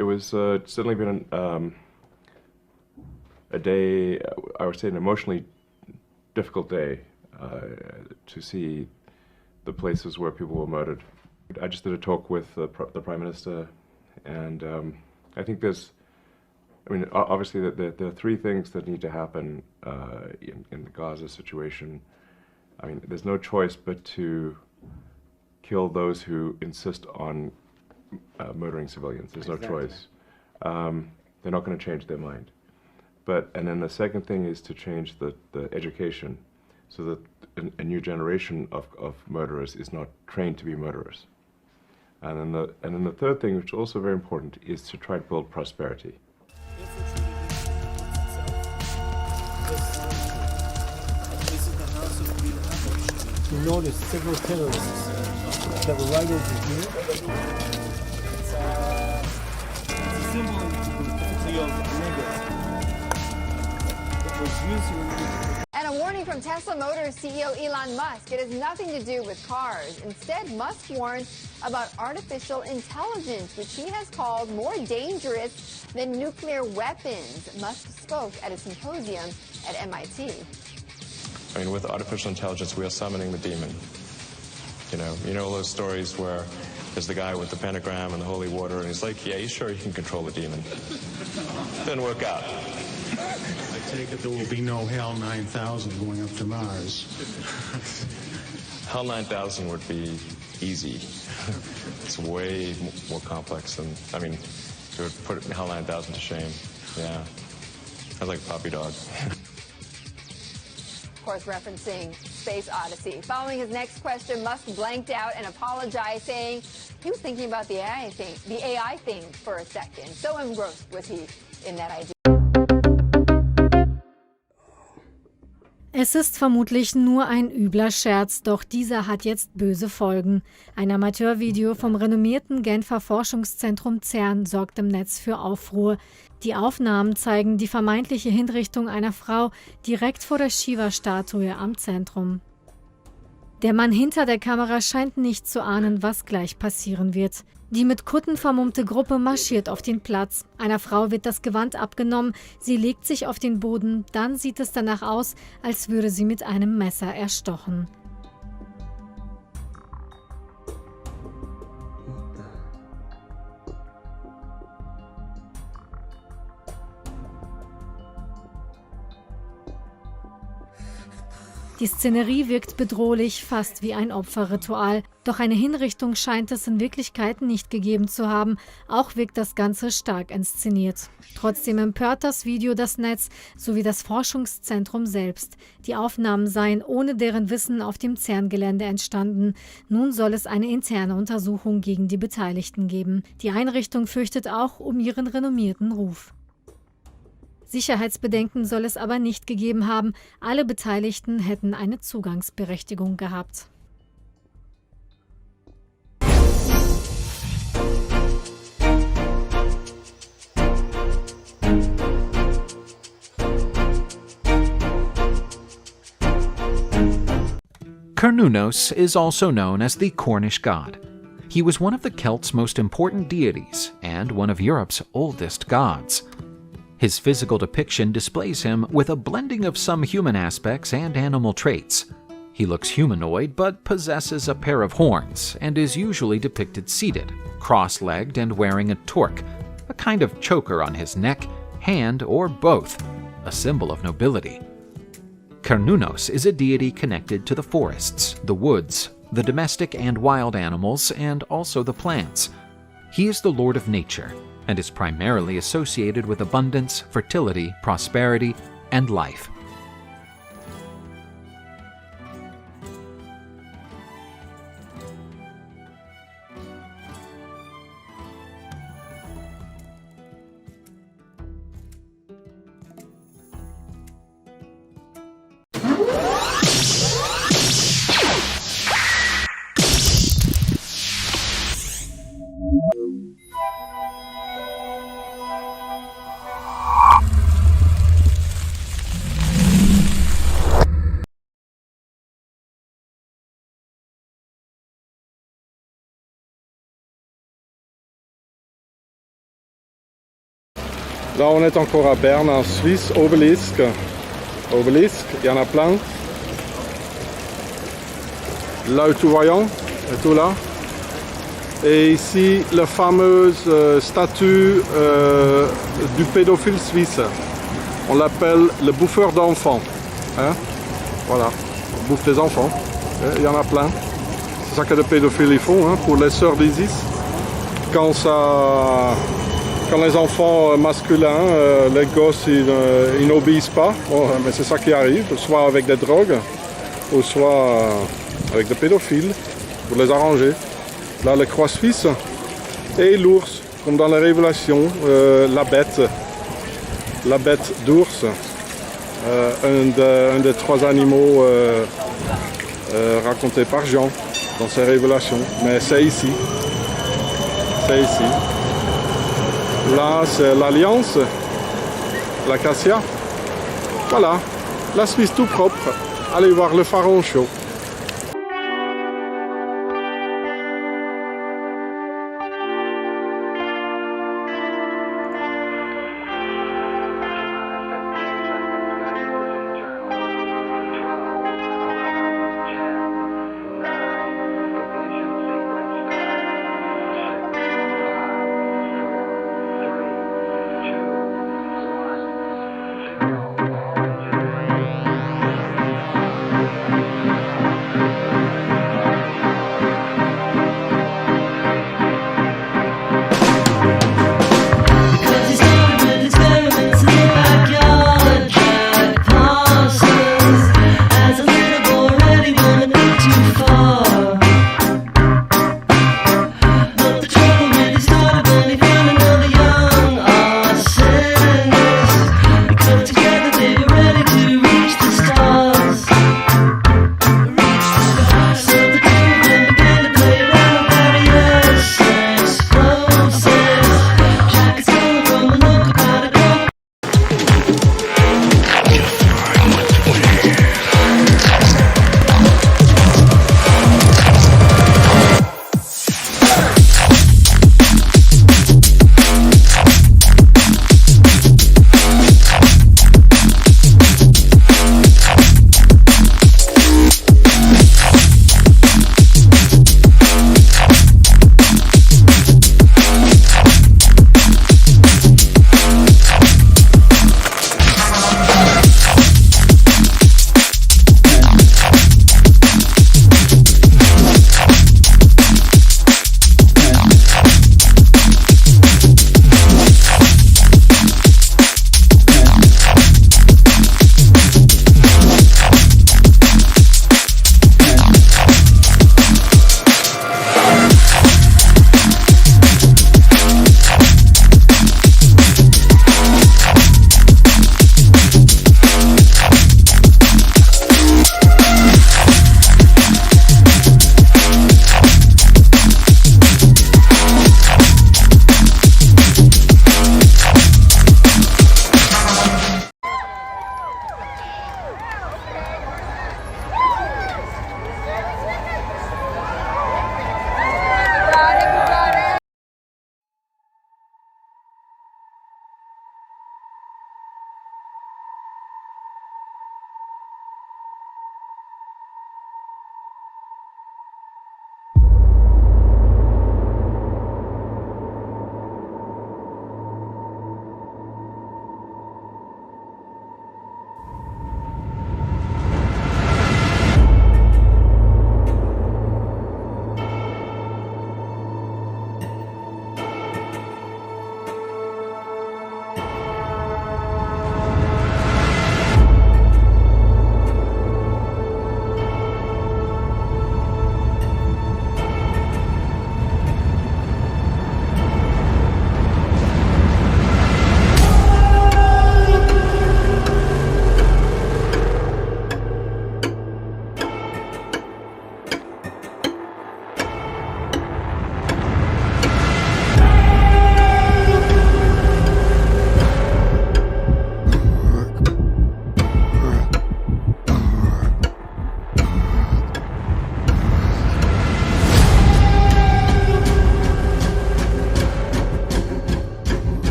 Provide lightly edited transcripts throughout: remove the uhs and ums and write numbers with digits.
It was certainly been a day, I would say an emotionally difficult day to see the places where people were murdered. I just did a talk with the Prime Minister, and I think obviously there are three things that need to happen in the Gaza situation. I mean, there's no choice but to kill those who insist on murdering civilians. There's no choice. They're not going to change their mind. And then the second thing is to change the education so that a new generation of murderers is not trained to be murderers. And then the third thing, which is also very important, is to try to build prosperity. You notice several terrorists that were right over here. It's a symbol of it was used. And a warning from Tesla Motors CEO Elon Musk. It has nothing to do with cars. Instead, Musk warns about artificial intelligence, which he has called more dangerous than nuclear weapons. Musk spoke at a symposium at MIT. I mean, with artificial intelligence, we are summoning the demon. You know all those stories where there's the guy with the pentagram and the holy water, and he's like, yeah, he's sure he can control the demon. Didn't work out. I take it there will be no HAL 9000 going up to Mars. HAL 9000 would be easy. It's way more complex than, it would put HAL 9000 to shame. Yeah. Sounds like a puppy dog. Of course, referencing Space Odyssey. Following his next question, Musk blanked out and apologized, saying he was thinking about the AI thing for a second. So engrossed was he in that idea. Es ist vermutlich nur ein übler Scherz, doch dieser hat jetzt böse Folgen. Ein Amateurvideo vom renommierten Genfer Forschungszentrum CERN sorgt im Netz für Aufruhr. Die Aufnahmen zeigen die vermeintliche Hinrichtung einer Frau direkt vor der Shiva-Statue am Zentrum. Der Mann hinter der Kamera scheint nicht zu ahnen, was gleich passieren wird. Die mit Kutten vermummte Gruppe marschiert auf den Platz. Einer Frau wird das Gewand abgenommen, sie legt sich auf den Boden, dann sieht es danach aus, als würde sie mit einem Messer erstochen. Die Szenerie wirkt bedrohlich, fast wie ein Opferritual. Doch eine Hinrichtung scheint es in Wirklichkeit nicht gegeben zu haben. Auch wirkt das Ganze stark inszeniert. Trotzdem empört das Video das Netz sowie das Forschungszentrum selbst. Die Aufnahmen seien ohne deren Wissen auf dem CERN-Gelände entstanden. Nun soll es eine interne Untersuchung gegen die Beteiligten geben. Die Einrichtung fürchtet auch um ihren renommierten Ruf. Sicherheitsbedenken soll es aber nicht gegeben haben. Alle Beteiligten hätten eine Zugangsberechtigung gehabt. Cernunnos is also known as the Cornish god. He was one of the Celts' most important deities and one of Europe's oldest gods. His physical depiction displays him with a blending of some human aspects and animal traits. He looks humanoid but possesses a pair of horns and is usually depicted seated, cross-legged and wearing a torque, a kind of choker on his neck, hand, or both, a symbol of nobility. Cernunnos is a deity connected to the forests, the woods, the domestic and wild animals, and also the plants. He is the lord of nature, and is primarily associated with abundance, fertility, prosperity, and life. Là, on est encore à Berne, en Suisse, obélisque. Obélisque, il y en a plein. Là, tout voyant, tout là. Et ici, la fameuse statue du pédophile suisse. On l'appelle le bouffeur d'enfants. Hein? Voilà, on bouffe des enfants. Il y en a plein. C'est ça que les pédophiles font, hein, pour les sœurs d'Isis. Quand les enfants masculins, les gosses, ils n'obéissent pas, bon, mais c'est ça qui arrive, soit avec des drogues, ou soit avec des pédophiles, pour les arranger. Là, le croix suisse et l'ours, comme dans la Révélation, la bête d'ours, un des 3 animaux racontés par Jean dans ses Révélations. Mais c'est ici. C'est ici. Là, c'est l'Alliance, l'acacia. Voilà, la Suisse tout propre. Allez voir le Pharaon Show.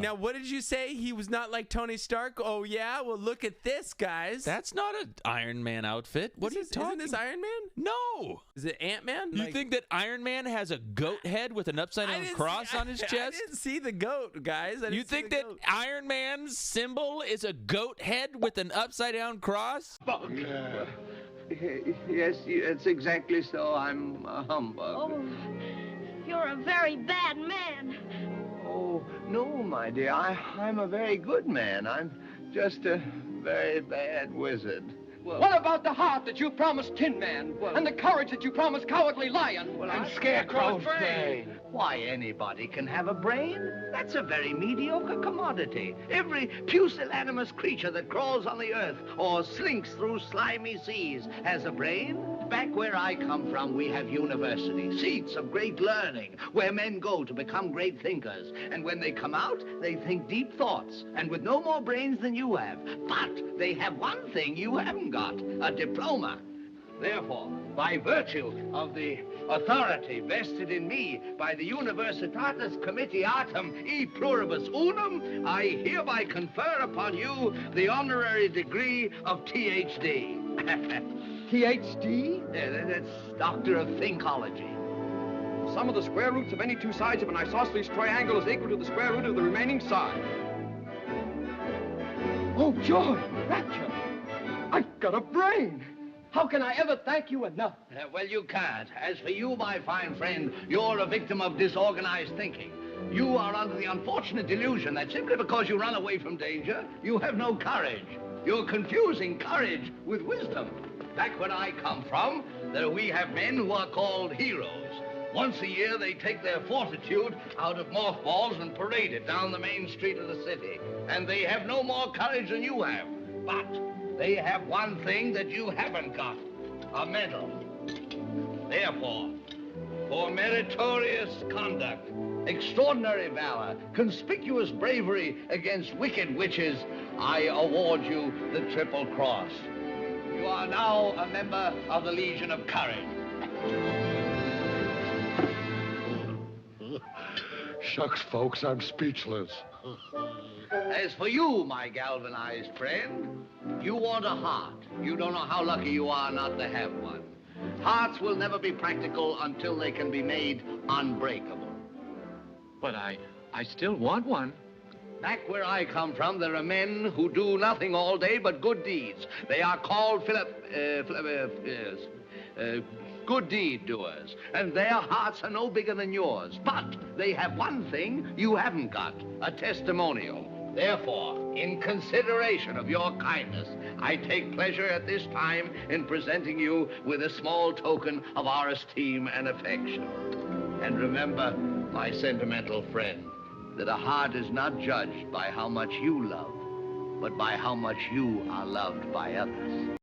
Now, what did you say? He was not like Tony Stark? Oh, yeah? Well, look at this, guys. That's not an Iron Man outfit. What are you talking? Isn't this Iron Man? No. Is it Ant-Man? You think that Iron Man has a goat head with an upside-down cross on his chest? I didn't see the goat, guys. You think that Iron Man's symbol is a goat head with an upside-down cross? Yes, it's exactly so. I'm a humbug. Oh, you're a very bad man. Oh, no, my dear. I'm a very good man. I'm just a very bad wizard. Well, what about the heart that you promised Tin Man? And the courage that you promised Cowardly Lion? Well, I'm Scarecrow's brain. Why, anybody can have a brain. That's a very mediocre commodity. Every pusillanimous creature that crawls on the earth or slinks through slimy seas has a brain. Back where I come from, we have universities, seats of great learning, where men go to become great thinkers. And when they come out, they think deep thoughts, and with no more brains than you have. But they have one thing you haven't got, a diploma. Therefore, by virtue of the authority vested in me by the Universitatis Comitiatum e Pluribus Unum, I hereby confer upon you the honorary degree of Ph.D. Ph.D.? Yeah, that's Doctor of Thinkology. Sum of the square roots of any two sides of an isosceles triangle is equal to the square root of the remaining side. Oh, joy, rapture! I've got a brain! How can I ever thank you enough? Well, you can't. As for you, my fine friend, you're a victim of disorganized thinking. You are under the unfortunate delusion that simply because you run away from danger, you have no courage. You're confusing courage with wisdom. Back where I come from, we have men who are called heroes. Once a year, they take their fortitude out of mothballs and parade it down the main street of the city. And they have no more courage than you have. But they have one thing that you haven't got, a medal. Therefore, for meritorious conduct, extraordinary valor, conspicuous bravery against wicked witches, I award you the Triple Cross. You are now a member of the Legion of Courage. Shucks, folks, I'm speechless. As for you, my galvanized friend, you want a heart. You don't know how lucky you are not to have one. Hearts will never be practical until they can be made unbreakable. But I still want one. Back where I come from, there are men who do nothing all day but good deeds. They are called good deed doers, and their hearts are no bigger than yours. But they have one thing you haven't got, a testimonial. Therefore, in consideration of your kindness, I take pleasure at this time in presenting you with a small token of our esteem and affection. And remember, my sentimental friend, that a heart is not judged by how much you love, but by how much you are loved by others.